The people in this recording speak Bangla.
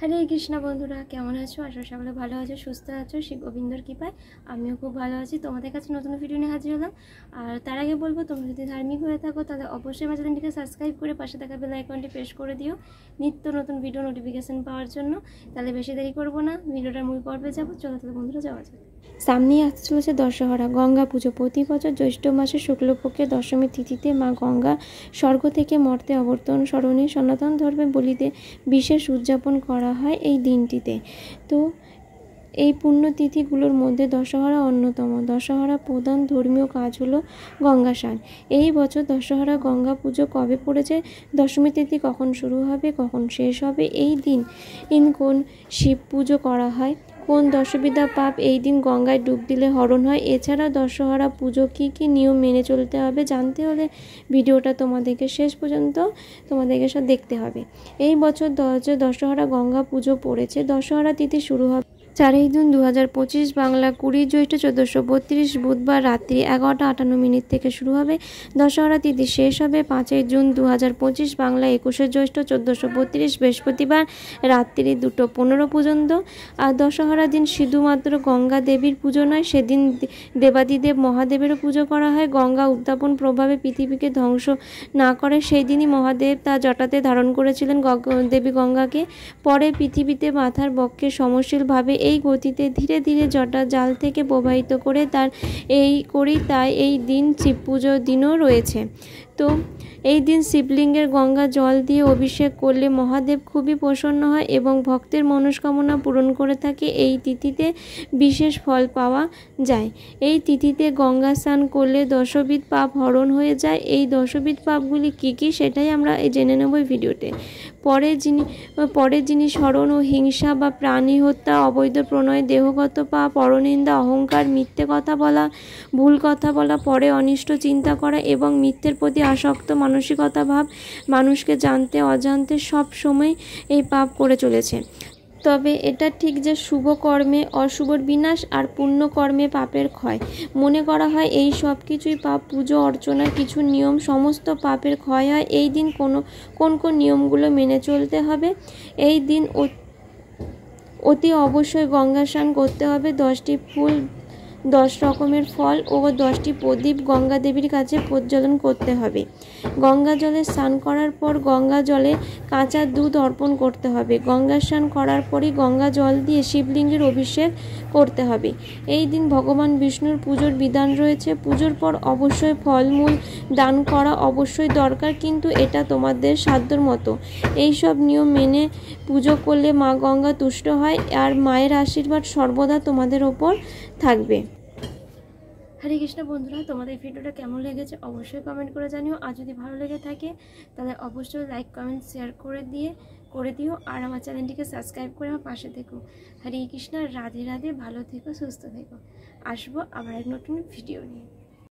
হরে কৃষ্ণ বন্ধুরা, কেমন আছো? আশা সকলে ভালো আছো, সুস্থ আছো। শিব গোবিন্দর কৃপায় আমিও খুব ভালো আছি। তোমাদের কাছে নতুন ভিডিও নিয়ে হাজির হলাম। আর তার আগে বলবো, তোমরা যদি ধার্মিক হয়ে থাকো তাহলে অবশ্যই আমার চ্যানেলটিকে সাবস্ক্রাইব করে পাশে থাকা বেল আইকনটি প্রেস করে দিও নিত্য নতুন ভিডিও নোটিফিকেশন পাওয়ার জন্য। তাহলে বেশি দেরি করবো না, ভিডিওটার মূল পর্বে যাবো। চলো তাহলে বন্ধুরা যাওয়া যাক। সামনেই আসতে চলেছে দশহরা, গঙ্গা পুজো। প্রতি বছর জ্যৈষ্ঠ মাসের শুক্লপক্ষের দশমী তিথিতে মা গঙ্গা স্বর্গ থেকে মর্তে অবতরণ স্মরণে সনাতন ধর্মে বলিতে বিশেষ উদযাপন করা হয় এই দিনটিতে। তো এই পুণ্যতিথিগুলোর মধ্যে দশহরা অন্যতম। দশহরা প্রধান ধর্মীয় কাজ হলো গঙ্গা স্নান। এই বছর দশহরা গঙ্গা পুজো কবে পড়েছে, দশমী তিথি কখন শুরু হবে, কখন শেষ হবে, এই দিন কোন শিব পুজো করা হয়, কোন দশবিধা পাপ এই দিন গঙ্গায় ডুব দিলে হরণ হয়, এছাড়া দশহরা পুজো কী কী নিয়ম মেনে চলতে হবে জানতে হলে ভিডিওটা তোমাদেরকে শেষ পর্যন্ত তোমাদেরকে সব দেখতে হবে। এই বছর দশহরা গঙ্গা পুজো পড়েছে। দশহরা তিথি শুরু হবে 4 জুন 2025 বাংলা 20 জ্যৈষ্ঠ 1432 বুধবার রাত্রি 11:58 থেকে শুরু হবে। দশহরা তিথি শেষ হবে 5 জুন 2025 বাংলা 21 জ্যৈষ্ঠ 1432 বৃহস্পতিবার রাত্রি 2:15 পর্যন্ত। আর দশহরা দিন শুধুমাত্র গঙ্গা দেবীর পুজো নয়, সেদিন দেবাদিদেব মহাদেবেরও পুজো করা হয়। গঙ্গা উত্তাপন প্রভাবে পৃথিবীকে ধ্বংস না করে সেই দিনই মহাদেব তার জটাতে ধারণ করেছিলেন দেবী গঙ্গাকে। পরে পৃথিবীতে মাথার বক্ষে সমশীলভাবে এই গতিতে ধীরে ধীরে জটা জাল থেকে প্রবাহিত করে তাই এই দিন শিব পুজোর দিনও রয়েছে। তো এই দিন শিবলিঙ্গের গঙ্গা জল দিয়ে অভিষেক করলে মহাদেব খুবই প্রসন্ন হয় এবং ভক্তের মনস্কামনা পূরণ করে থাকে। এই তিথিতে বিশেষ ফল পাওয়া যায়। এই তিথিতে গঙ্গা স্নান করলে 10বিধ পাপ হরণ হয়ে যায়। এই 10বিধ পাপগুলি কী কী সেটাই আমরা জেনে নেব এই ভিডিওতে। পরের জিনিস হরণ ও হিংসা বা প্রাণী হত্যা, অবৈধ প্রণয়, দেহগত পাপ, পরনিন্দা, অহংকার, মিথ্যে কথা বলা, ভুল কথা বলা, পরে অনিষ্ট চিন্তা করা এবং মিথ্যের প্রতি আসক্ত মানসিকতা ভাব, মানুষকে জানতে অজান্তে সব সময় এই পাপ করে চলেছে। তবে এটা ঠিক যে শুভ কর্মে অশুভর বিনাশ আর পুণ্য কর্মে পাপের ক্ষয়। মনে করা হয় এই সব কিছুই পাপ। পুজো অর্চনার কিছু নিয়ম, সমস্ত পাপের ক্ষয় হয়। এই দিন কোন নিয়মগুলো মেনে চলতে হবে। এই দিন অতি অবশ্যই গঙ্গা স্নান করতে হবে। 10টি ফুল, 10 রকমের ফল ও 10টি প্রদীপ গঙ্গা দেবীর কাছে প্রজ্বলন করতে হবে। গঙ্গা জলে স্নান করার পর গঙ্গা জলে কাঁচা দুধ অর্পণ করতে হবে। গঙ্গা স্নান করার পরই গঙ্গা জল দিয়ে শিবলিঙ্গের অভিষেক করতে হবে। এই দিন ভগবান বিষ্ণুর পুজোর বিধান রয়েছে। পুজোর পর অবশ্যই ফলমূল দান করা অবশ্যই দরকার, কিন্তু এটা তোমাদের সাধ্যর মতো। এই সব নিয়ম মেনে পুজো করলে মা গঙ্গা তুষ্ট হয় আর মায়ের আশীর্বাদ সর্বদা তোমাদের ওপর থাকবে। হরে কৃষ্ণ বন্ধুরা, তোমাদের ভিডিওটা কেমন লেগেছে অবশ্যই কমেন্ট করে জানিও। আর যদি ভালো লেগে থাকে তাহলে অবশ্যই লাইক কমেন্ট শেয়ার করে দিও। আর আমার চ্যানেলটিকে সাবস্ক্রাইব করে আমার পাশে থেকো। হরে কৃষ্ণ, রাধে রাধে, ভালো থেকো, সুস্থ থেকো। আসবো আবার এক নতুন ভিডিও নিয়ে।